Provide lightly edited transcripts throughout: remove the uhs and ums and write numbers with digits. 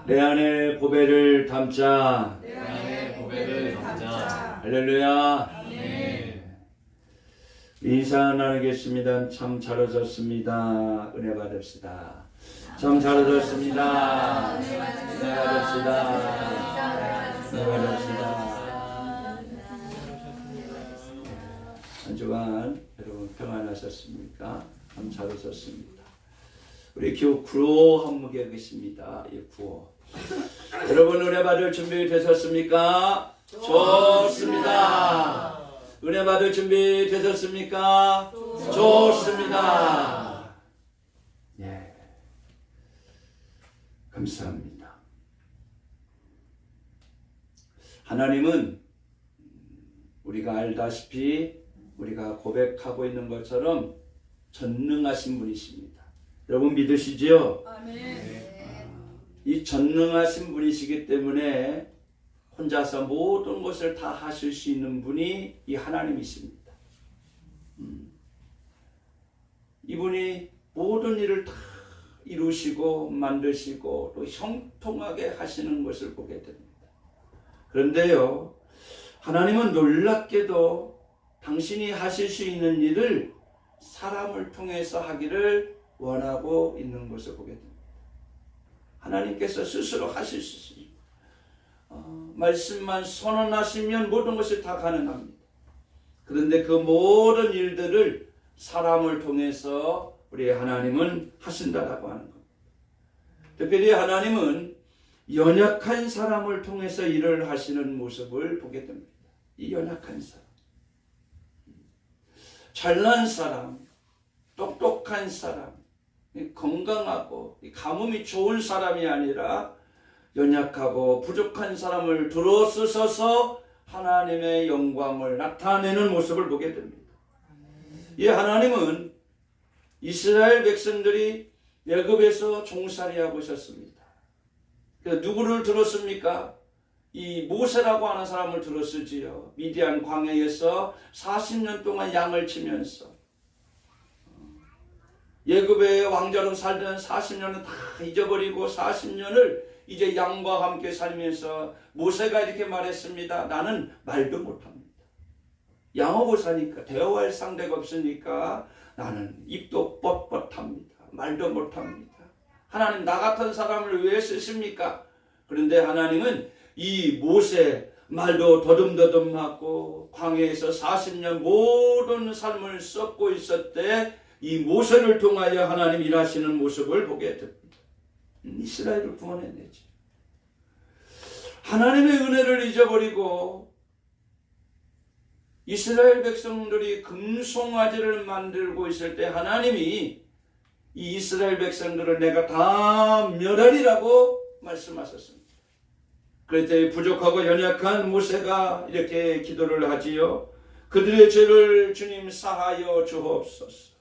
내 안에 보배를 담자. 내 안에 보배를 담자. 할렐루야. 아멘. 인사 나누겠습니다. 참 잘 오셨습니다. 은혜 받읍시다. 참 잘 오셨습니다. 은혜 받읍시다. 은혜 받읍시다. 한 주간 여러분 평안하셨습니까? 참 잘 오셨습니다. 우리 구호 한무게 계십니다. 이 구호. 여러분 은혜 받을 준비 되셨습니까? 좋습니다. 은혜 받을 준비 되셨습니까? 좋습니다. 예. 감사합니다. 하나님은 우리가 알다시피 우리가 고백하고 있는 것처럼 전능하신 분이십니다. 여러분 믿으시지요? 아멘. 이 전능하신 분이시기 때문에 혼자서 모든 것을 다 하실 수 있는 분이 이 하나님이십니다. 이분이 모든 일을 다 이루시고 만드시고 또 형통하게 하시는 것을 보게 됩니다. 그런데요, 하나님은 놀랍게도 당신이 하실 수 있는 일을 사람을 통해서 하기를 원하고 있는 것을 보게 됩니다. 하나님께서 스스로 하실 수 있습니다. 말씀만 선언하시면 모든 것이 다 가능합니다. 그런데 그 모든 일들을 사람을 통해서 우리 하나님은 하신다라고 하는 겁니다. 특별히 하나님은 연약한 사람을 통해서 일을 하시는 모습을 보게 됩니다. 이 연약한 사람, 잘난 사람, 똑똑한 사람, 건강하고 가뭄이 좋은 사람이 아니라 연약하고 부족한 사람을 들어쓰셔서 하나님의 영광을 나타내는 모습을 보게 됩니다. 이 하나님은 이스라엘 백성들이 애굽에서 종살이하고 있었습니다. 누구를 들었습니까? 이 모세라고 하는 사람을 들었으지요. 미디안 광야에서 40년 동안 양을 치면서 애굽의 왕자로 살던 40년은 다 잊어버리고 40년을 이제 양과 함께 살면서 모세가 이렇게 말했습니다. 나는 말도 못합니다. 양하고 사니까 대화할 상대가 없으니까 나는 입도 뻣뻣합니다. 말도 못합니다. 하나님 나 같은 사람을 왜 쓰십니까? 그런데 하나님은 이 모세 말도 더듬더듬하고 광야에서 40년 모든 삶을 썩고 있었대 이 모세를 통하여 하나님 일하시는 모습을 보게 됩니다. 이스라엘을 구원해내지. 하나님의 은혜를 잊어버리고 이스라엘 백성들이 금송아지를 만들고 있을 때 하나님이 이 이스라엘 백성들을 내가 다 멸하리라고 말씀하셨습니다. 그럴 때 부족하고 연약한 모세가 이렇게 기도를 하지요. 그들의 죄를 주님 사하여 주옵소서.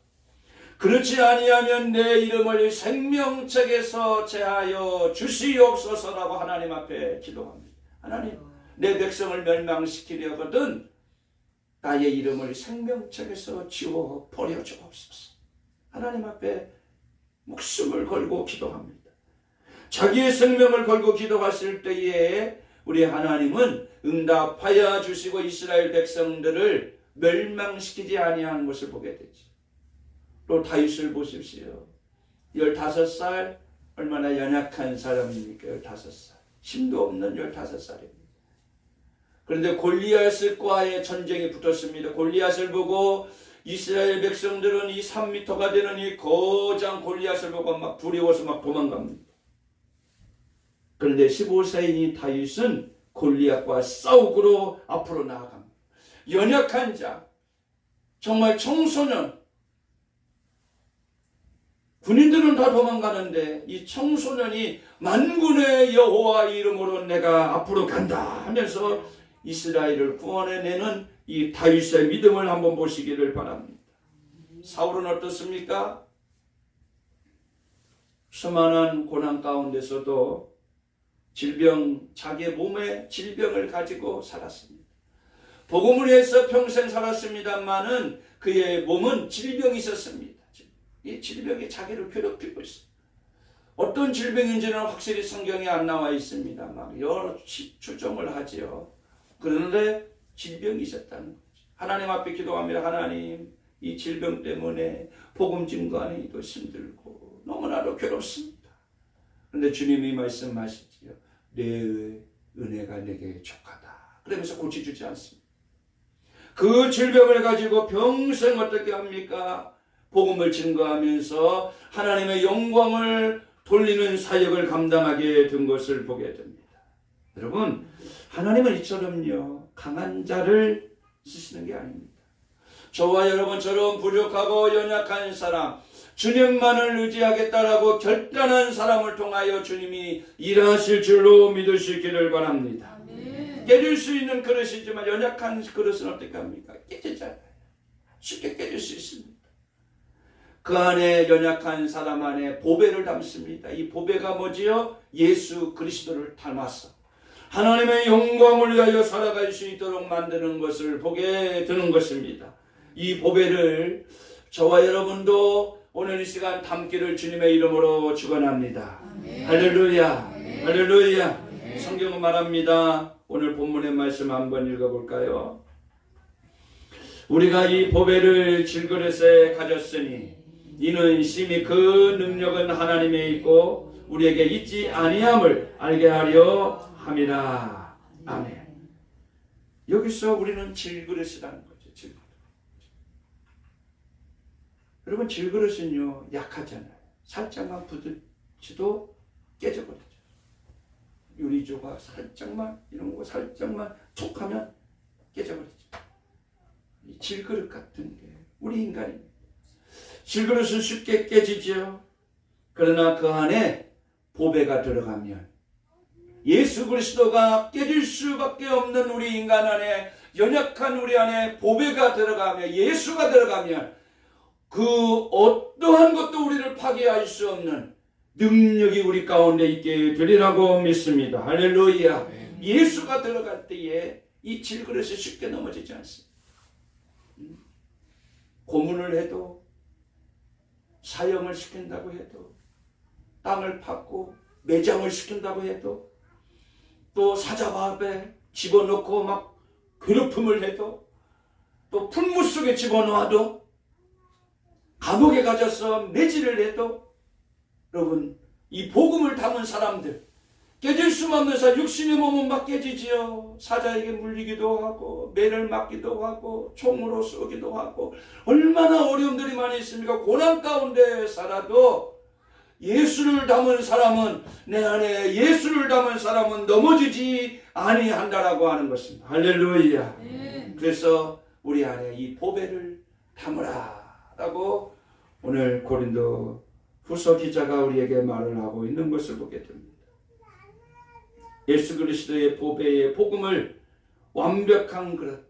그렇지 아니하면 내 이름을 생명책에서 제하여 주시옵소서라고 하나님 앞에 기도합니다. 하나님, 내 백성을 멸망시키려거든 나의 이름을 생명책에서 지워 버려 주옵소서. 하나님 앞에 목숨을 걸고 기도합니다. 자기의 생명을 걸고 기도하실 때에 우리 하나님은 응답하여 주시고 이스라엘 백성들을 멸망시키지 아니하는 것을 보게 되죠. 또 다윗을 보십시오. 15살 얼마나 연약한 사람입니까? 15살. 힘도 없는 15살입니다. 그런데 골리앗과의 전쟁이 붙었습니다. 골리앗을 보고 이스라엘 백성들은 이 3m가 되는 이 거장 골리앗을 보고 막 두려워서 막 도망갑니다. 그런데 15세인 다윗은 골리앗과 싸우기로 앞으로 나아갑니다. 연약한 자, 정말 청소년, 군인들은 다 도망가는데 이 청소년이 만군의 여호와 이름으로 내가 앞으로 간다 하면서 이스라엘을 구원해내는 이 다윗의 믿음을 한번 보시기를 바랍니다. 사울은 어떻습니까? 수많은 고난 가운데서도 자기의 몸에 질병을 가지고 살았습니다. 복음을 위해서 평생 살았습니다만은 그의 몸은 질병이 있었습니다. 이 질병이 자기를 괴롭히고 있어요. 어떤 질병인지는 확실히 성경에 안 나와 있습니다. 막 여러 추정을 하지요. 그런데 질병이 있었다는 거죠. 하나님 앞에 기도합니다. 하나님, 이 질병 때문에 복음 증거하기도 힘들고 너무나도 괴롭습니다. 그런데 주님이 말씀하시지요. 내 은혜가 내게 족하다. 그러면서 고쳐주지 않습니다. 그 질병을 가지고 평생 어떻게 합니까? 복음을 증거하면서 하나님의 영광을 돌리는 사역을 감당하게 된 것을 보게 됩니다. 여러분, 하나님은 이처럼요, 강한 자를 쓰시는 게 아닙니다. 저와 여러분처럼 부족하고 연약한 사람, 주님만을 의지하겠다라고 결단한 사람을 통하여 주님이 일하실 줄로 믿을 수 있기를 바랍니다. 깨질 수 있는 그릇이지만 연약한 그릇은 어떻게 합니까? 깨지잖아요. 쉽게 깨질 수 있습니다. 그 안에 연약한 사람 안에 보배를 담습니다. 이 보배가 뭐지요? 예수 그리스도를 닮아서 하나님의 영광을 위하여 살아갈 수 있도록 만드는 것을 보게 되는 것입니다. 이 보배를 저와 여러분도 오늘 이 시간 담기를 주님의 이름으로 축원합니다. 할렐루야, 할렐루야. 성경은 말합니다. 오늘 본문의 말씀 한번 읽어볼까요? 우리가 이 보배를 질그릇에 가졌으니 이는 심히 그 능력은 하나님에 있고 우리에게 있지 아니함을 알게 하려 함이라. 아멘. 여기서 우리는 질그릇이라는 거죠. 질그릇. 여러분, 질그릇은요 약하잖아요. 살짝만 부딪혀도 깨져버리죠. 유리조각 살짝만, 이런 거 살짝만 툭 하면 깨져버리죠. 이 질그릇 같은 게 우리 인간입니다. 질그릇은 쉽게 깨지죠. 그러나 그 안에 보배가 들어가면 예수 그리스도가 깨질 수밖에 없는 우리 인간 안에, 연약한 우리 안에 보배가 들어가면, 예수가 들어가면 그 어떠한 것도 우리를 파괴할 수 없는 능력이 우리 가운데 있게 되리라고 믿습니다. 할렐루야. 예수가 들어갈 때에 이 질그릇이 쉽게 넘어지지 않습니다. 고문을 해도, 사형을 시킨다고 해도, 땅을 팠고 매장을 시킨다고 해도, 또 사자밥에 집어넣고 막 괴롭힘을 해도, 또 풀무 속에 집어넣어도, 감옥에 가져서 매질을 해도, 여러분, 이 복음을 담은 사람들, 깨질 수만 없는 사람, 육신의 몸은 막 깨지지요. 사자에게 물리기도 하고, 매를 맞기도 하고, 총으로 쏘기도 하고, 얼마나 어려움들이 많이 있습니까? 고난 가운데 살아도 예수를 담은 사람은, 내 안에 예수를 담은 사람은 넘어지지 아니한다라고 하는 것입니다. 할렐루야. 그래서 우리 안에 이 보배를 담으라 라고 오늘 고린도 후서 기자가 우리에게 말을 하고 있는 것을 보게 됩니다. 예수 그리스도의 보배의 복음을 완벽한 그릇에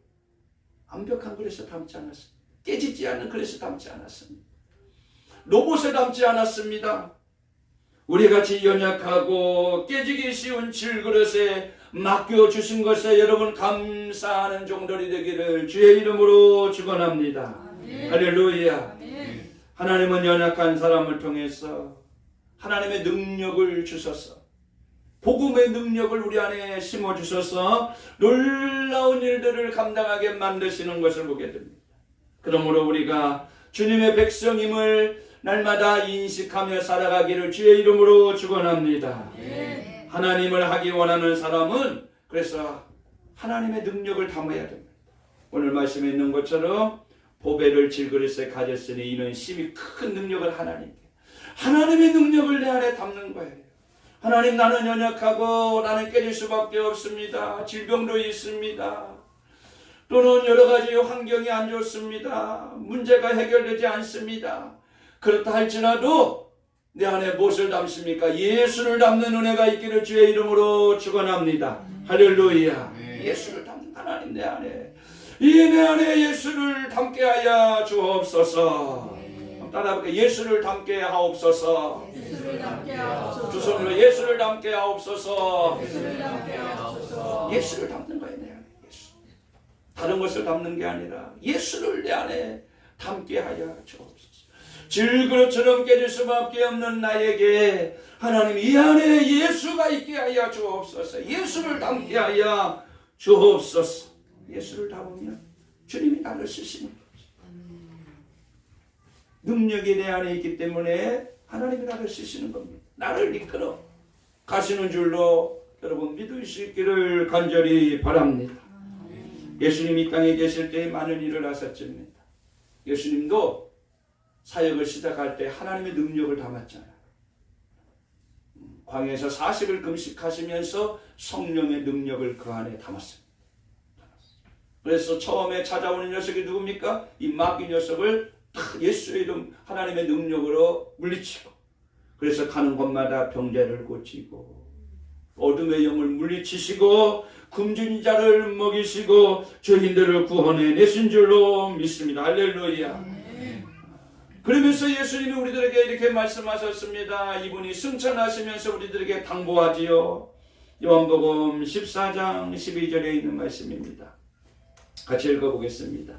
담지 않았습니다. 깨지지 않는 그릇에 담지 않았습니다. 로봇에 담지 않았습니다. 우리같이 연약하고 깨지기 쉬운 질그릇에 맡겨주신 것에 여러분 감사하는 종들이 되기를 주의 이름으로 축원합니다. 할렐루야. 하나님은 연약한 사람을 통해서 하나님의 능력을 주셔서, 복음의 능력을 우리 안에 심어주셔서 놀라운 일들을 감당하게 만드시는 것을 보게 됩니다. 그러므로 우리가 주님의 백성임을 날마다 인식하며 살아가기를 주의 이름으로 축원합니다. 하나님을 하기 원하는 사람은 그래서 하나님의 능력을 담아야 됩니다. 오늘 말씀에 있는 것처럼 보배를 질그릇에 가졌으니 이는 심히 큰 능력을 하나님의 능력을 내 안에 담는 거예요. 하나님, 나는 연약하고 나는 깨질 수밖에 없습니다. 질병도 있습니다. 또는 여러 가지 환경이 안 좋습니다. 문제가 해결되지 않습니다. 그렇다 할지라도 내 안에 무엇을 담습니까? 예수를 담는 은혜가 있기를 주의 이름으로 축원합니다. 할렐루야. 예수를 담는 하나님, 내 안에 내 안에 예수를 담게 하여 주옵소서. 따라해볼게요. 예수를 담게 하옵소서. 두 손으로 예수를 담게 하옵소서. 예수를 담는 거예요, 내 안에. 예수. 다른 것을 담는 게 아니라 예수를 내 안에 담게 하여 주옵소서. 질그릇처럼 깨질 수밖에 없는 나에게 하나님 이 안에 예수가 있게 하여 주옵소서. 예수를 담게 하여 주옵소서. 예수를 담으면 주님이 나를 쓰시는 거죠. 능력이 내 안에 있기 때문에 하나님이 나를 쓰시는 겁니다. 나를 이끌어 가시는 줄로 여러분 믿을 수 있기를 간절히 바랍니다. 예수님이 이 땅에 계실 때 많은 일을 하셨습니다. 예수님도 사역을 시작할 때 하나님의 능력을 담았잖아요. 광야에서 40일 금식하시면서 성령의 능력을 그 안에 담았습니다. 그래서 처음에 찾아오는 녀석이 누굽니까? 이 마귀 녀석을 예수의 이름 하나님의 능력으로 물리치고, 그래서 가는 곳마다 병자를 고치고 어둠의 영을 물리치시고 굶주린 자를 먹이시고 죄인들을 구원해 내신 줄로 믿습니다. 할렐루야. 그러면서 예수님이 우리들에게 이렇게 말씀하셨습니다. 이분이 승천하시면서 우리들에게 당부하지요. 요한복음 14장 12절에 있는 말씀입니다. 같이 읽어보겠습니다.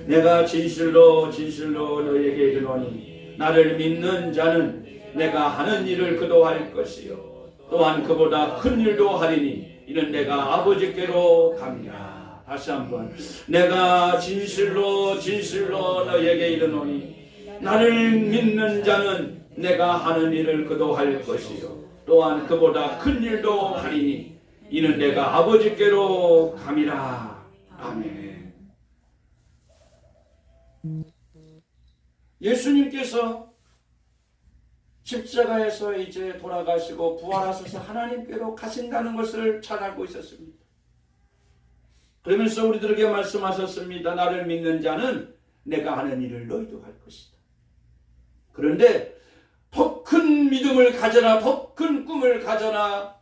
내가 진실로 진실로 너희에게 이르노니 나를 믿는 자는 내가 하는 일을 그도 할 것이요 또한 그보다 큰 일도 하리니 이는 내가 아버지께로 갑니다. 다시 한번 내가 진실로 진실로 너희에게 이르노니 나를 믿는 자는 내가 하는 일을 그도 할 것이요 또한 그보다 큰 일도 하리니 이는 내가 아버지께로 감이라. 아멘. 예수님께서 십자가에서 이제 돌아가시고 부활하셔서 하나님께로 가신다는 것을 잘 알고 있었습니다. 그러면서 우리들에게 말씀하셨습니다. 나를 믿는 자는 내가 하는 일을 너희도 할 것이다. 그런데 더 큰 믿음을 가져라, 더 큰 꿈을 가져라,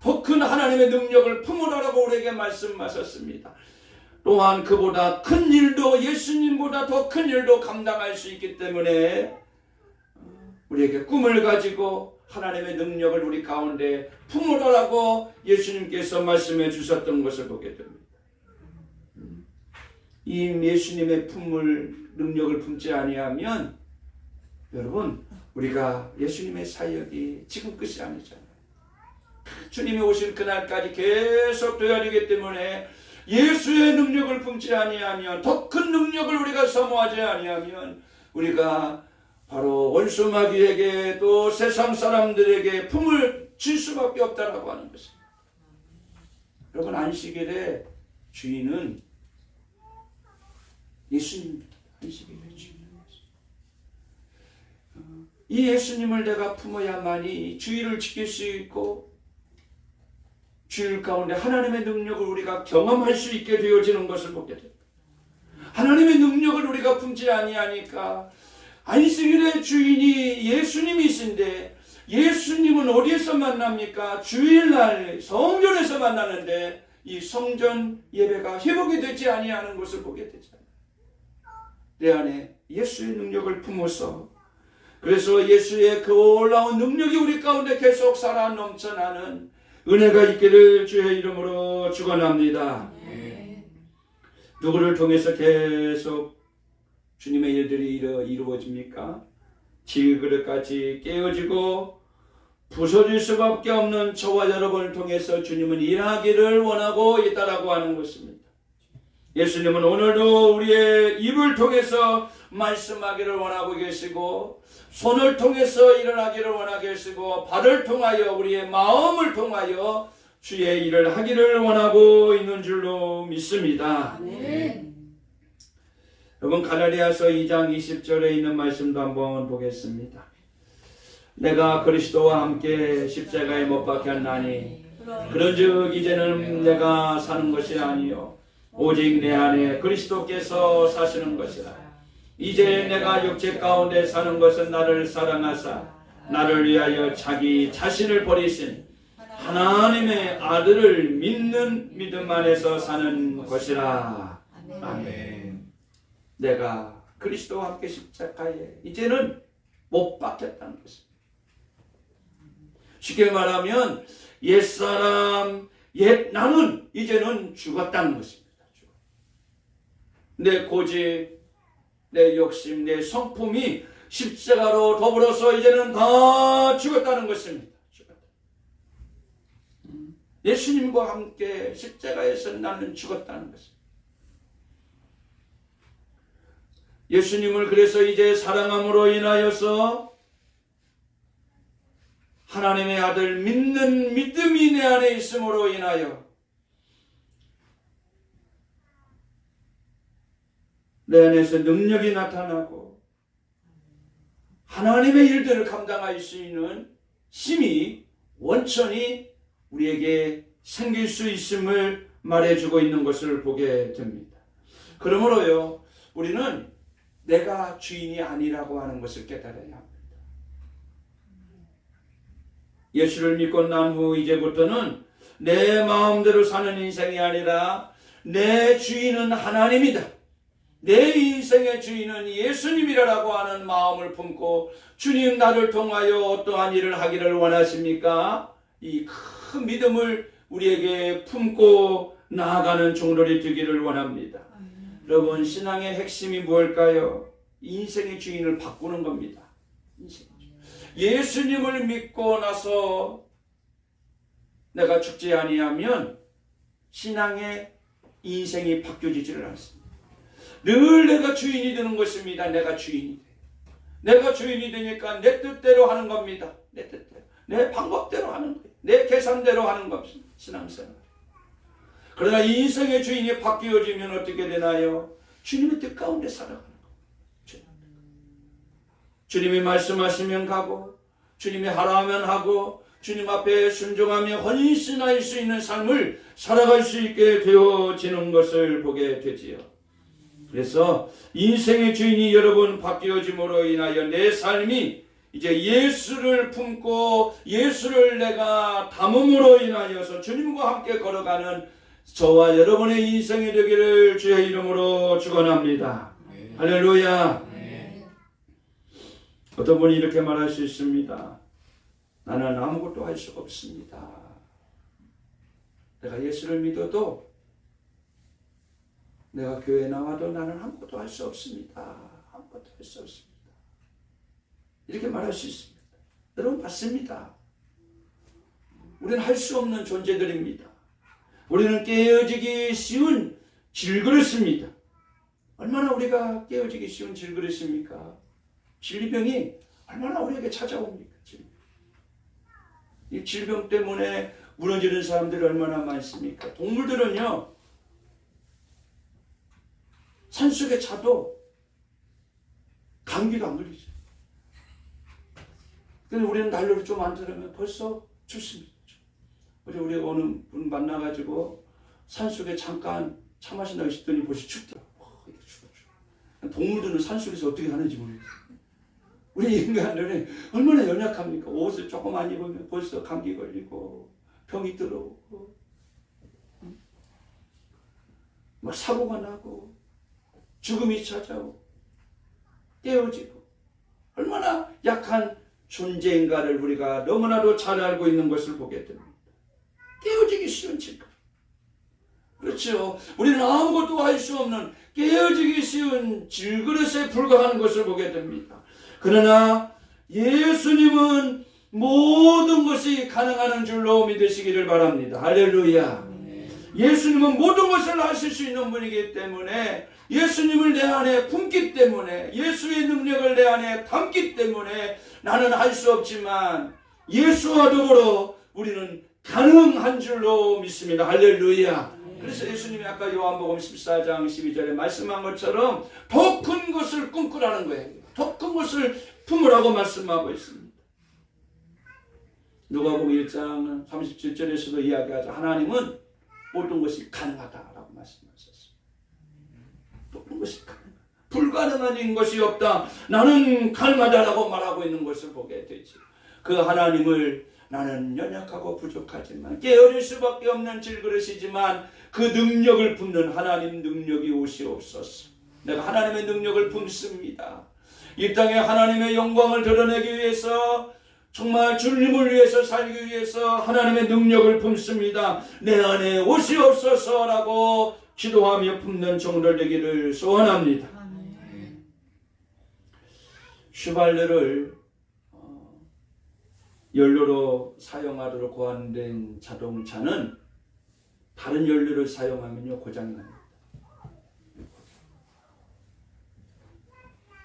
더 큰 하나님의 능력을 품으라라고 우리에게 말씀하셨습니다. 또한 그보다 큰 일도, 예수님보다 더 큰 일도 감당할 수 있기 때문에 우리에게 꿈을 가지고 하나님의 능력을 우리 가운데 품으라라고 예수님께서 말씀해 주셨던 것을 보게 됩니다. 이 예수님의 능력을 품지 아니하면 여러분 우리가 예수님의 사역이 지금 끝이 아니잖아요. 주님이 오실 그날까지 계속 되어야 되기 때문에 예수의 능력을 품지 아니하면, 더 큰 능력을 우리가 사모하지 아니하면 우리가 바로 원수 마귀에게 또 세상 사람들에게 품을 질 수밖에 없다라고 하는 것입니다. 여러분 안식일의 주인은 예수님입니다. 안식일의 주인은 이 예수님을 내가 품어야만이 주일을 지킬 수 있고 주일 가운데 하나님의 능력을 우리가 경험할 수 있게 되어지는 것을 보게 됩니다. 하나님의 능력을 우리가 품지 아니하니까 안식일의 주인이 예수님이신데 예수님은 어디에서 만납니까? 주일날 성전에서 만나는데 이 성전 예배가 회복이 되지 아니하는 것을 보게 되잖아요. 내 안에 예수의 능력을 품어서, 그래서 예수의 그 올라온 능력이 우리 가운데 계속 살아 넘쳐나는 은혜가 있기를 주의 이름으로 축원합니다. 누구를 통해서 계속 주님의 일들이 이루어집니까? 질그릇같이 깨어지고 부서질 수밖에 없는 저와 여러분을 통해서 주님은 일하기를 원하고 있다라고 하는 것입니다. 예수님은 오늘도 우리의 입을 통해서 말씀하기를 원하고 계시고, 손을 통해서 일어나기를 원하고 계시고, 발을 통하여 우리의 마음을 통하여 주의 일을 하기를 원하고 있는 줄로 믿습니다. 여러분 갈라디아서 2장 20절에 있는 말씀도 한번 보겠습니다. 내가 그리스도와 함께 십자가에 못 박혔나니 그런즉 이제는 내가 사는 것이 아니요 오직 내 안에 그리스도께서 사시는 것이라. 이제 내가 육체 가운데 사는 것은 나를 사랑하사 나를 위하여 자기 자신을 버리신 하나님의 아들을 믿는 믿음 안에서 사는 것이라. 아멘. 내가 그리스도와 함께 십자가에 이제는 못 박혔다는 것입니다. 쉽게 말하면 옛사람, 옛 나는 이제는 죽었다는 것입니다. 내 고집, 내 욕심, 내 성품이 십자가로 더불어서 이제는 다 죽었다는 것입니다. 죽었다. 예수님과 함께 십자가에서 나는 죽었다는 것입니다. 예수님을 그래서 이제 사랑함으로 인하여서 하나님의 아들 믿는 믿음이 내 안에 있음으로 인하여 내 안에서 능력이 나타나고 하나님의 일들을 감당할 수 있는 힘이 원천이 우리에게 생길 수 있음을 말해주고 있는 것을 보게 됩니다. 그러므로요, 우리는 내가 주인이 아니라고 하는 것을 깨달아야 합니다. 예수를 믿고 난 후 이제부터는 내 마음대로 사는 인생이 아니라 내 주인은 하나님이다. 내 인생의 주인은 예수님이라고 하는 마음을 품고 주님 나를 통하여 어떠한 일을 하기를 원하십니까? 이 큰 믿음을 우리에게 품고 나아가는 종들이 되기를 원합니다. 여러분, 신앙의 핵심이 무엇일까요? 인생의 주인을 바꾸는 겁니다. 예수님을 믿고 나서 내가 죽지 아니하면 신앙의 인생이 바뀌어지지를 않습니다. 늘 내가 주인이 되는 것입니다. 내가 주인이 돼. 내가 주인이 되니까 내 뜻대로 하는 겁니다. 내 뜻대로. 내 방법대로 하는 거예요. 내 계산대로 하는 겁니다. 신앙생활. 그러나 인생의 주인이 바뀌어지면 어떻게 되나요? 주님의 뜻 가운데 살아가는 거예요. 주님이 말씀하시면 가고, 주님이 하라면 하고, 주님 앞에 순종하며 헌신할 수 있는 삶을 살아갈 수 있게 되어지는 것을 보게 되지요. 그래서 인생의 주인이 여러분 바뀌어짐으로 인하여 내 삶이 이제 예수를 품고 예수를 내가 담음으로 인하여서 주님과 함께 걸어가는 저와 여러분의 인생이 되기를 주의 이름으로 축원합니다. 네. 할렐루야. 네. 어떤 분이 이렇게 말할 수 있습니다. 나는 아무것도 할 수가 없습니다. 내가 예수를 믿어도 내가 교회에 나와도 나는 아무것도 할 수 없습니다. 아무것도 할 수 없습니다. 이렇게 말할 수 있습니다. 여러분 맞습니다. 우리는 할 수 없는 존재들입니다. 우리는 깨어지기 쉬운 질그릇입니다. 얼마나 우리가 깨어지기 쉬운 질그릇입니까? 질병이 얼마나 우리에게 찾아옵니까? 이 질병 때문에 무너지는 사람들이 얼마나 많습니까? 동물들은요, 산속에 자도 감기도 안 걸리죠. 근데 우리는 난로를 좀 안 들으면 벌써 죽습니다. 어제 우리가 어느 분 만나가지고 산속에 잠깐 차 마신다고 싶더니 벌써 춥더라고요. 동물들은 산속에서 어떻게 하는지 모르겠어요. 우리 인간들은 얼마나 연약합니까? 옷을 조금 안 입으면 벌써 감기 걸리고 병이 들어오고 막 사고가 나고 죽음이 찾아오고 깨어지고 얼마나 약한 존재인가를 우리가 너무나도 잘 알고 있는 것을 보게 됩니다. 깨어지기 쉬운 질그릇. 그렇죠. 우리는 아무것도 할 수 없는 깨어지기 쉬운 질그릇에 불과한 것을 보게 됩니다. 그러나 예수님은 모든 것이 가능한 줄로 믿으시기를 바랍니다. 할렐루야. 예수님은 모든 것을 하실 수 있는 분이기 때문에 예수님을 내 안에 품기 때문에 예수의 능력을 내 안에 담기 때문에 나는 할 수 없지만 예수와 더불어 우리는 가능한 줄로 믿습니다. 할렐루야. 그래서 예수님이 아까 요한복음 14장 12절에 말씀한 것처럼 더 큰 것을 꿈꾸라는 거예요. 더 큰 것을 품으라고 말씀하고 있습니다. 누가복음 1장 37절에서도 이야기하죠. 하나님은 모든 것이 가능하다라고 말씀하셨습니다. 모든 것이 가능하다. 불가능한 것이 없다. 나는 가능하다라고 말하고 있는 것을 보게 되지. 그 하나님을 나는 연약하고 부족하지만 깨어질 수밖에 없는 질그릇이지만 그 능력을 품는 하나님 능력이 오시옵소서. 내가 하나님의 능력을 품습니다. 이 땅에 하나님의 영광을 드러내기 위해서 정말 주님을 위해서 살기 위해서 하나님의 능력을 품습니다. 내 안에 오시옵소서라고 기도하며 품는 종들 되기를 소원합니다. 휘발유를 연료로 사용하도록 고안된 자동차는 다른 연료를 사용하면요 고장이 납니다.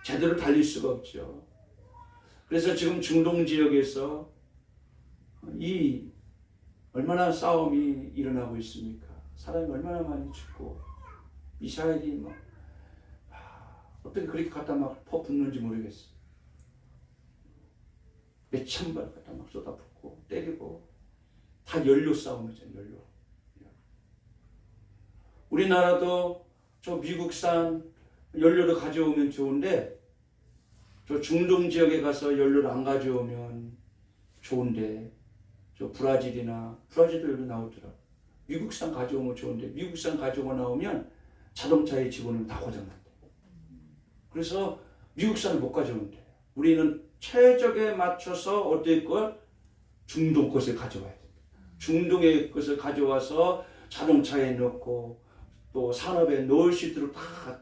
제대로 달릴 수가 없죠. 그래서 지금 중동 지역에서 이 얼마나 싸움이 일어나고 있습니까? 사람이 얼마나 많이 죽고 미사일이 막 어떻게 그렇게 갖다 막 퍼붓는지 모르겠어요. 몇천 발 갖다 막 쏟아붓고 때리고 다 연료 싸움이죠. 연료. 우리나라도 저 미국산 연료를 가져오면 좋은데 저 중동 지역에 가서 연료를 안 가져오면 좋은데 저 브라질도 연료 나오더라. 미국산 가져오면 좋은데 미국산 가져오고 나오면 자동차에 집어넣으면 다 고장난대. 그래서 미국산을 못 가져오는데 우리는 최적에 맞춰서 어떨 걸 중동 것을 가져와야 돼. 중동의 것을 가져와서 자동차에 넣고 또 산업에 넣을 수 있도록 다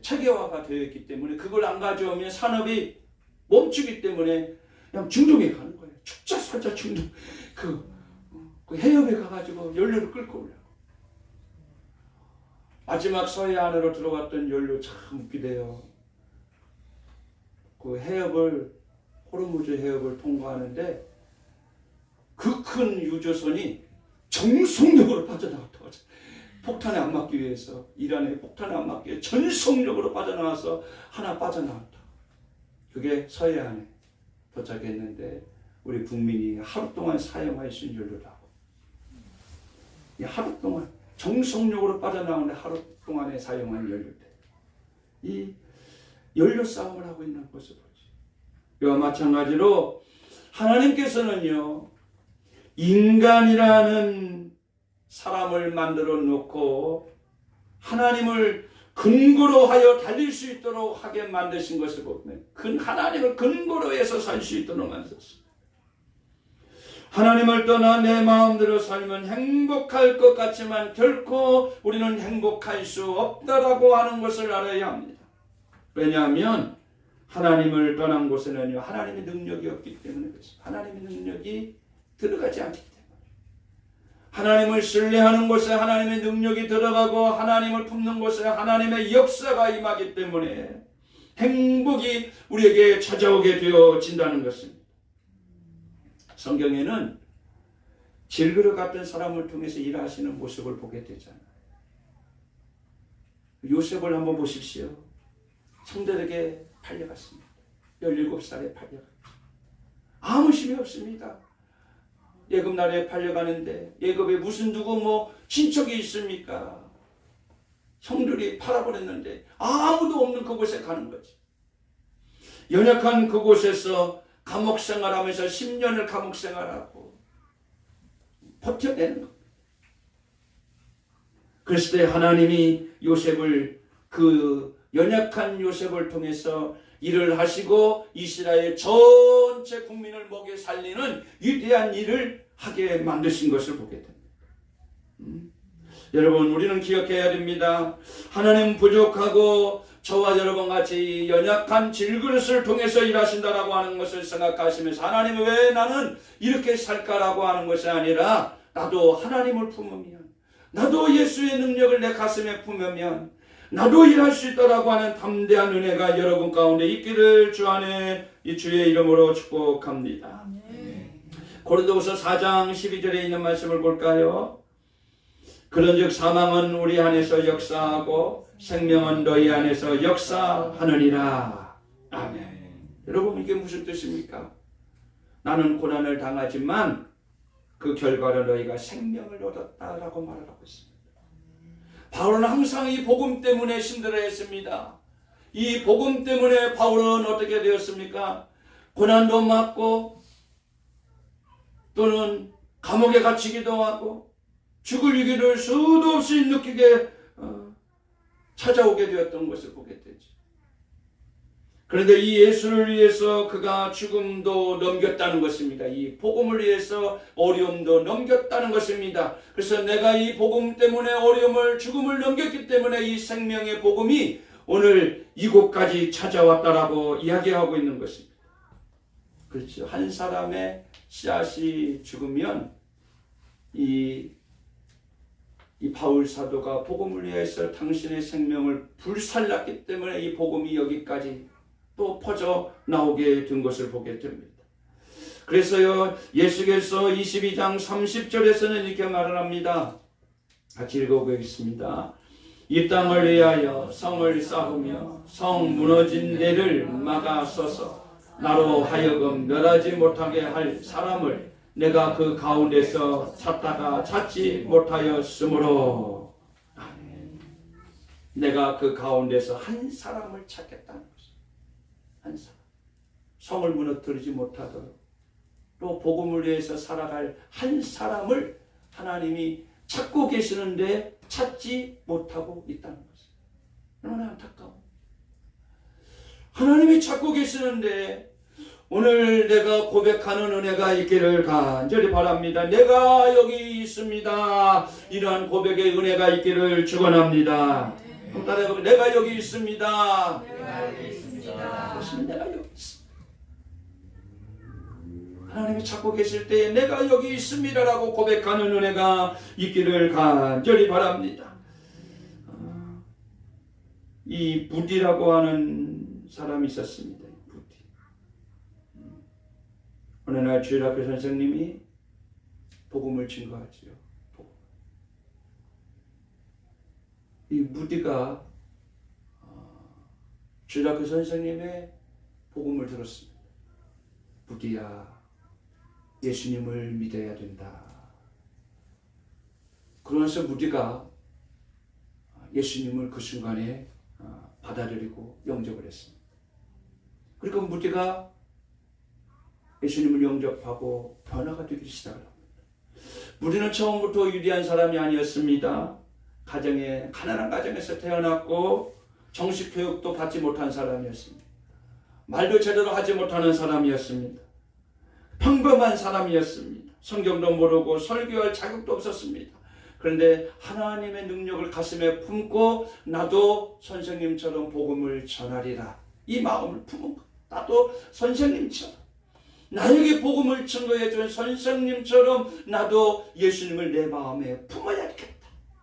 체계화가 되어 있기 때문에 그걸 안 가져오면 산업이 멈추기 때문에 그냥 중동에 가는 거예요. 축자 살자 중동 그 해협에 가가지고 연료를 끌고 올려. 마지막 서해안으로 들어갔던 연료 참 웃기대요. 그 해협을 호르무즈 해협을 통과하는데 그 큰 유조선이 정성력으로 빠져나왔다고 하죠. 폭탄에 안 맞기 위해서 이란의 폭탄에 안 맞기 위해 전속력으로 빠져나와서 하나 빠져나왔다. 그게 서해안에 도착했는데 우리 국민이 하루 동안 사용할 수 있는 연료라고. 이 하루 동안 정성력으로 빠져나오는데 하루 동안에 사용한 연료대. 이 연료 싸움을 하고 있는 것을 보지. 이와 마찬가지로 하나님께서는요 인간이라는 사람을 만들어 놓고 하나님을 근거로 하여 달릴 수 있도록 하게 만드신 것을 보면 하나님을 근거로 해서 살 수 있도록 만드셨습니다. 하나님을 떠나 내 마음대로 살면 행복할 것 같지만 결코 우리는 행복할 수 없다라고 하는 것을 알아야 합니다. 왜냐하면 하나님을 떠난 곳에는요 하나님의 능력이 없기 때문에 그렇습니다. 하나님의 능력이 들어가지 않기 때문에 하나님을 신뢰하는 곳에 하나님의 능력이 들어가고 하나님을 품는 곳에 하나님의 역사가 임하기 때문에 행복이 우리에게 찾아오게 되어진다는 것입니다. 성경에는 질그릇 같은 사람을 통해서 일하시는 모습을 보게 되잖아요. 요셉을 한번 보십시오. 성들에게 팔려갔습니다. 17살에 팔려갔죠. 아무 힘이 없습니다. 예급날에 팔려가는데 예급에 무슨 누구 친척이 있습니까? 형들이 팔아버렸는데 아무도 없는 그곳에 가는 거지. 연약한 그곳에서 감옥 생활하면서 10년을 감옥 생활하고 버텨내는 겁니다. 그랬을 때 하나님이 요셉을 그 연약한 요셉을 통해서 일을 하시고 이스라엘 전체 국민을 먹여 살리는 위대한 일을 하게 만드신 것을 보게 됩니다. 여러분 우리는 기억해야 됩니다. 하나님 부족하고 저와 여러분 같이 연약한 질그릇을 통해서 일하신다라고 하는 것을 생각하시면서 하나님 왜 나는 이렇게 살까라고 하는 것이 아니라 나도 하나님을 품으면 나도 예수의 능력을 내 가슴에 품으면 나도 일할 수 있다라고 하는 담대한 은혜가 여러분 가운데 있기를 주 안에 이 주의 이름으로 축복합니다. 고린도후서 4장 12절에 있는 말씀을 볼까요? 그런즉 사망은 우리 안에서 역사하고 생명은 너희 안에서 역사하느니라. 아멘. 여러분 이게 무슨 뜻입니까? 나는 고난을 당하지만 그 결과로 너희가 생명을 얻었다라고 말을 하고 있습니다. 바울은 항상 이 복음 때문에 힘들어했습니다. 이 복음 때문에 바울은 어떻게 되었습니까? 고난도 맞고 또는 감옥에 갇히기도 하고 죽을 위기를 수도 없이 느끼게 찾아오게 되었던 것을 보게 되죠. 그런데 이 예수를 위해서 그가 죽음도 넘겼다는 것입니다. 이 복음을 위해서 어려움도 넘겼다는 것입니다. 그래서 내가 이 복음 때문에 어려움을 죽음을 넘겼기 때문에 이 생명의 복음이 오늘 이곳까지 찾아왔다라고 이야기하고 있는 것입니다. 그렇죠. 한 사람의 씨앗이 죽으면 이 바울 사도가 복음을 위해서 당신의 생명을 불살랐기 때문에 이 복음이 여기까지 또 퍼져 나오게 된 것을 보게 됩니다. 그래서요, 예수께서 22장 30절에서는 이렇게 말을 합니다. 같이 읽어보겠습니다. 이 땅을 위하여 성을 쌓으며 성 무너진 데를 막아서서 나로 하여금 멸하지 못하게 할 사람을 내가 그 가운데서 찾다가 찾지 못하였으므로. 아멘. 내가 그 가운데서 한 사람을 찾겠다는 것입니다. 한 사람. 성을 무너뜨리지 못하도록 또 복음을 위해서 살아갈 한 사람을 하나님이 찾고 계시는데 찾지 못하고 있다는 것입니다. 얼마나 안타까워. 하나님이 찾고 계시는데 오늘 내가 고백하는 은혜가 있기를 간절히 바랍니다. 내가 여기 있습니다. 이러한 고백의 은혜가 있기를 축원합니다. 따라해보면 내가 여기 있습니다. 내가 여기 있습니다. 내가 여기 있습니다. 하나님이 찾고 계실 때에 내가 여기 있습니다라고 고백하는 은혜가 있기를 간절히 바랍니다. 이 부디라고 하는 사람이 있었습니다. 부디. 어느 날 주일학교 선생님이 복음을 증거하지요. 이 무디가 주일학교 선생님의 복음을 들었습니다. 무디야, 예수님을 믿어야 된다. 그러면서 무디가 예수님을 그 순간에 받아들이고 영접을 했습니다. 그리고 무디가 예수님을 영접하고 변화가 되기 시작합니다. 무디는 처음부터 유리한 사람이 아니었습니다. 가난한 가정에서 태어났고 정식 교육도 받지 못한 사람이었습니다. 말도 제대로 하지 못하는 사람이었습니다. 평범한 사람이었습니다. 성경도 모르고 설교할 자격도 없었습니다. 그런데 하나님의 능력을 가슴에 품고 나도 선생님처럼 복음을 전하리라, 이 마음을 품은 것. 나도 선생님처럼, 나에게 복음을 증거해 준 선생님처럼 나도 예수님을 내 마음에 품어야겠다.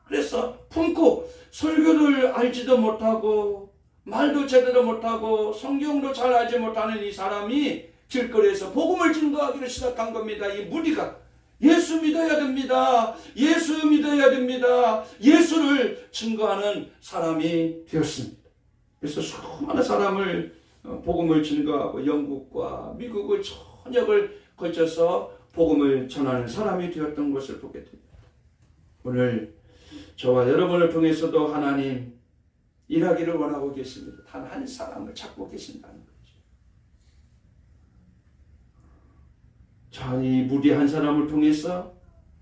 그래서 품고 설교를 알지도 못하고 말도 제대로 못하고 성경도 잘 알지 못하는 이 사람이 길거리에서 복음을 증거하기를 시작한 겁니다. 이 무디가 예수 믿어야 됩니다. 예수 믿어야 됩니다. 예수를 증거하는 사람이 되었습니다. 그래서 수많은 사람을 복음을 증거하고 영국과 미국을 전역을 거쳐서 복음을 전하는 사람이 되었던 것을 보게 됩니다. 오늘 저와 여러분을 통해서도 하나님 일하기를 원하고 계십니다. 단 한 사람을 찾고 계신다는 거죠. 자, 이 무디 한 사람을 통해서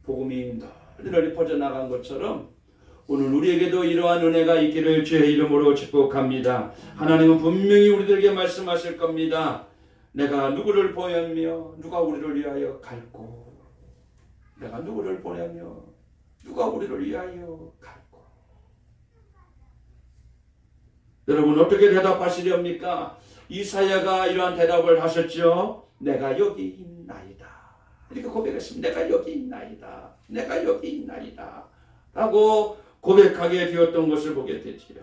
복음이 널리 퍼져나간 것처럼 오늘 우리에게도 이러한 은혜가 있기를 주의 이름으로 축복합니다. 하나님은 분명히 우리들에게 말씀하실 겁니다. 내가 누구를 보내며 누가 우리를 위하여 갈고, 내가 누구를 보내며 누가 우리를 위하여 갈고. 여러분 어떻게 대답하시렵니까? 이사야가 이러한 대답을 하셨죠. 내가 여기 있나이다. 이렇게 고백했습니다. 내가 여기 있나이다. 내가 여기 있나이다. 라고 고백하게 되었던 것을 보게 되지요.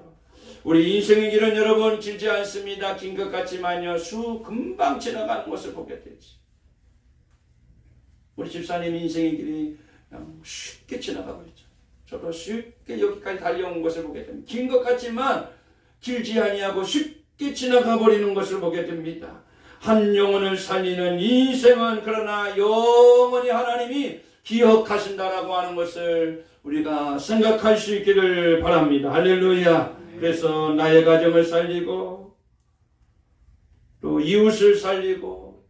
우리 인생의 길은 여러분 길지 않습니다. 긴 것 같지만요, 금방 지나가는 것을 보게 되지. 우리 집사님 인생의 길이 그냥 쉽게 지나가고 있죠. 저도 쉽게 여기까지 달려온 것을 보게 됩니다. 긴 것 같지만 길지 아니하고 쉽게 지나가 버리는 것을 보게 됩니다. 한 영혼을 살리는 인생은 그러나 영원히 하나님이 기억하신다라고 하는 것을 우리가 생각할 수 있기를 바랍니다. 할렐루야. 그래서 나의 가정을 살리고 또 이웃을 살리고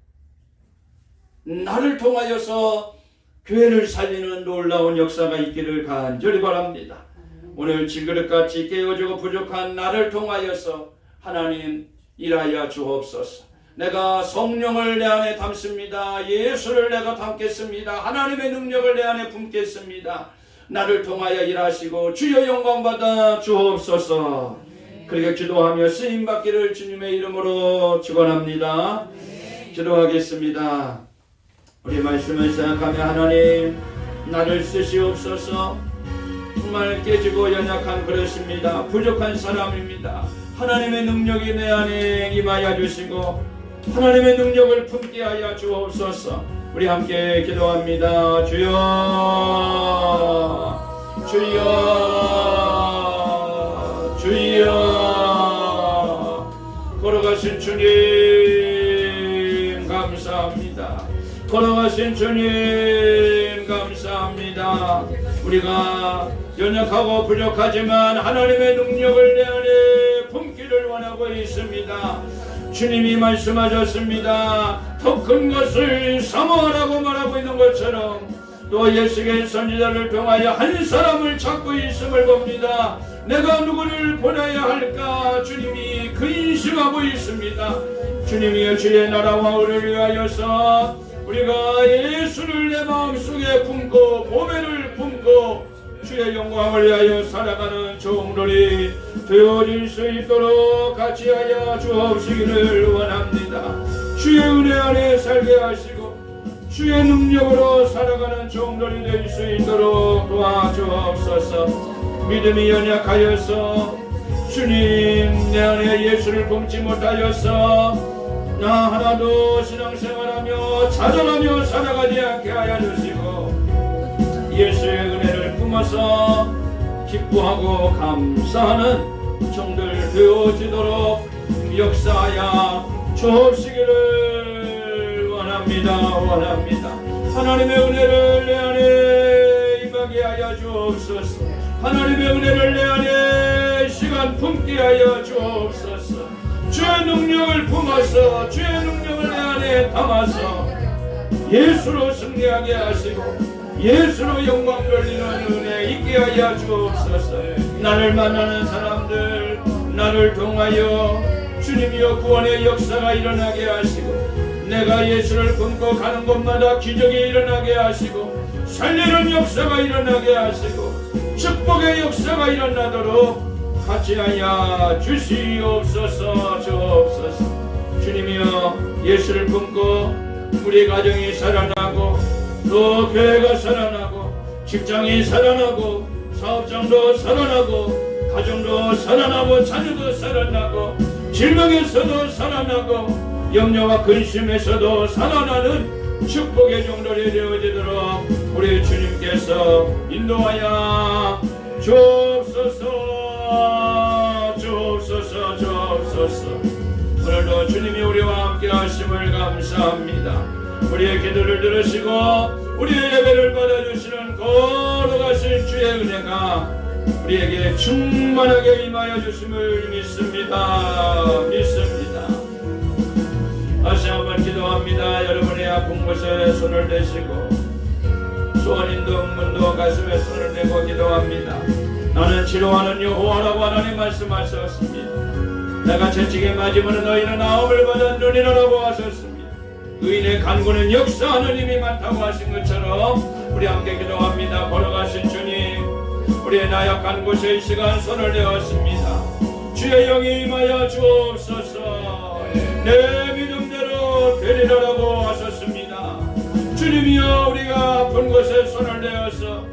나를 통하여서 교회를 살리는 놀라운 역사가 있기를 간절히 바랍니다. 오늘 질그릇같이 깨어지고 부족한 나를 통하여서 하나님 일하여 주옵소서. 내가 성령을 내 안에 담습니다. 예수를 내가 담겠습니다. 하나님의 능력을 내 안에 품겠습니다. 나를 통하여 일하시고 주여 영광 받아 주옵소서. 그렇게 기도하며 쓰임받기를 주님의 이름으로 축원합니다. 기도하겠습니다. 우리 말씀을 생각하며 하나님 나를 쓰시옵소서. 정말 깨지고 연약한 그릇입니다. 부족한 사람입니다. 하나님의 능력이 내 안에 임하여 주시고 하나님의 능력을 품게 하여 주옵소서. 우리 함께 기도합니다. 주여 주여 주여. 걸어가신 주님 감사합니다. 걸어가신 주님 감사합니다. 우리가 연약하고 부족하지만 하나님의 능력을 내 안에 품기를 원하고 있습니다. 주님이 말씀하셨습니다. 더 큰 것을 사모하라고 말하고 있는 것처럼 또 예수의 선지자를 통하여 한 사람을 찾고 있음을 봅니다. 내가 누구를 보내야 할까? 주님이 근심하고 있습니다. 주님이여 주의 나라와 의를 위하여서 우리가 예수를 내 마음속에 품고 보배를 품고 주의 영광을 위하여 살아가는 종들이 되어질 수 있도록 같이 하여 주옵시기를 원합니다. 주의 은혜 안에 살게 하시고 주의 능력으로 살아가는 종들이 될 수 있도록 도와주옵소서. 믿음이 연약하여서 주님 내 안에 예수를 품지 못하여서 나 하나도 신앙생활하며 자전하며 살아가지 않게 하여 주시고 예수의 은혜를 품어서 기뻐하고 감사하는 종들 되어지도록 역사하여 주옵시기를 원합니다. 하나님의 은혜를 내 안에 임하게 하여 주옵소서. 하나님의 은혜를 내 안에 시간 품게 하여 주옵소서. 주의 능력을 품어서 주의 능력을 내 안에 담아서 예수로 승리하게 하시고 예수로 영광 돌리는 은혜 있게 하여 주옵소서. 나를 만나는 사람들 나를 통하여 주님이여 구원의 역사가 일어나게 하시고 내가 예수를 품고 가는 곳마다 기적이 일어나게 하시고 살리는 역사가 일어나게 하시고 축복의 역사가 일어나도록 같이 하여 주시옵소서. 주옵소서. 주님이여 예수를 품고 우리 가정이 살아나고 또 교회가 살아나고 직장이 살아나고 사업장도 살아나고 가정도 살아나고 자녀도 살아나고 질병에서도 살아나고 염려와 근심에서도 살아나는 축복의 종들이 되어지도록 우리 주님께서 인도하여 주옵소서. 오늘도 주님이 우리와 함께 하심을 감사합니다. 우리의 기도를 들으시고 우리의 예배를 받아주시는 걸어가신 주의 은혜가 우리에게 충만하게 임하여 주심을 믿습니다. 다시 한번 기도합니다. 여러분의 아픈 곳에 손을 대시고 소원인도 문도 가슴에 손을 대고 기도합니다. 나는 치료하는 여호와라고 하나님 말씀하셨습니다. 내가 채찍에 맞으면 너희는 나음을 받은 눈이라고 하셨습니다. 의인의 간구는 역사하는 힘이 많다고 하신 것처럼 우리 함께 기도합니다. 걸어가신 주님, 우리의 나약한 곳에 이 시간 손을 내었습니다. 주의 영이 임하여 주옵소서. 내 믿음대로 되리라고 하셨습니다. 주님이여 우리가 아픈 곳에 손을 내어서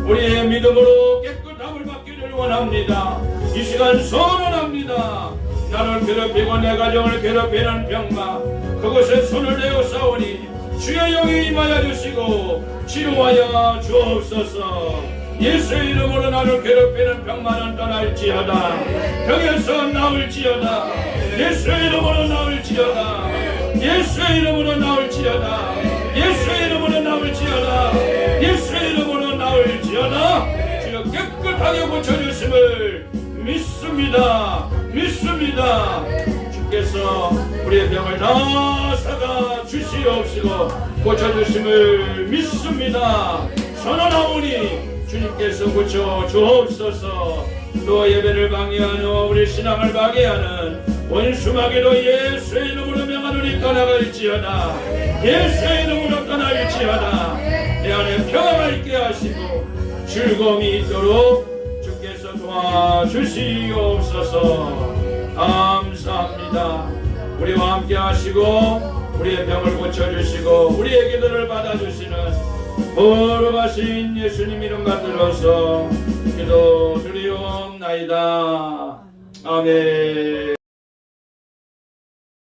우리의 믿음으로 깨끗함을 받기를 원합니다. 이 시간 선언합니다. 나를 괴롭히고 내 가정을 괴롭히는 병마 그것에 손을 내어 싸우니 주의 영이 임하여 주시고 치료하여 주옵소서. 예수의 이름으로 나를 괴롭히는 병마는 떠날지어다. 병에서 나올지어다. 예수의 이름으로 나올지어다. 예수의 이름으로 나올지어다. 예수의 이름으로 나올지어다. 예수의 이름으로 나올지어다. 주여 깨끗하게 고쳐주심을 믿습니다. 주께서 우리의 병을 다 사가 주시옵시고 고쳐주심을 믿습니다. 선언하오니 주님께서 고쳐 주옵소서. 또 예배를 방해하는 우리 신앙을 방해하는 원수마귀도 예수의 이름으로 명하노니 떠나갈지어다. 예수의 이름으로 떠날지어다. 내 안에 평화가 있게 하시고 즐거움이 있도록 주께서 도와주시옵소서. 감사합니다. 우리와 함께 하시고 우리의 병을 고쳐주시고 우리의 기도를 받아주시는 거룩하신 예수님 이름 받들어서 기도 드리옵나이다. 아멘.